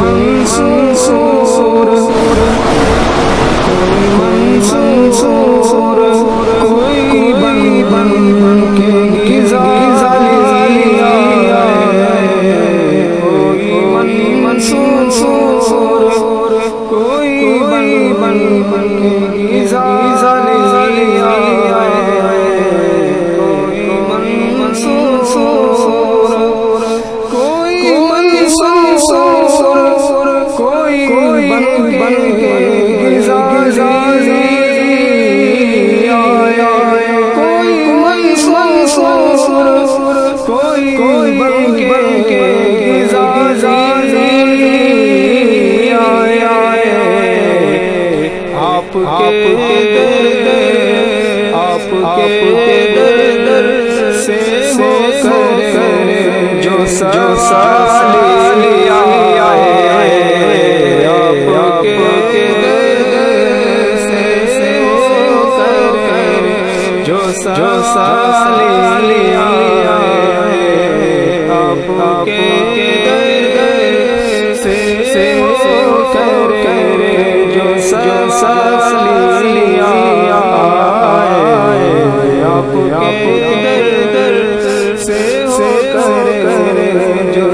منصور کوئی منصور کوئی بن کے غزالی کوئی منصور کوئی بن کے غزالی کوئی منصور کوئی منصور کوئی بن کے غزالی کوئی منصور کوئی بن کے غزالی آپ کے در سے ہو کر جو سوالی آئے آپ کے در سے ہو کر جو سوالی آئے آپ کے در سے ہو کر جو سوالی آئے آپ کے در سے ہو کر جو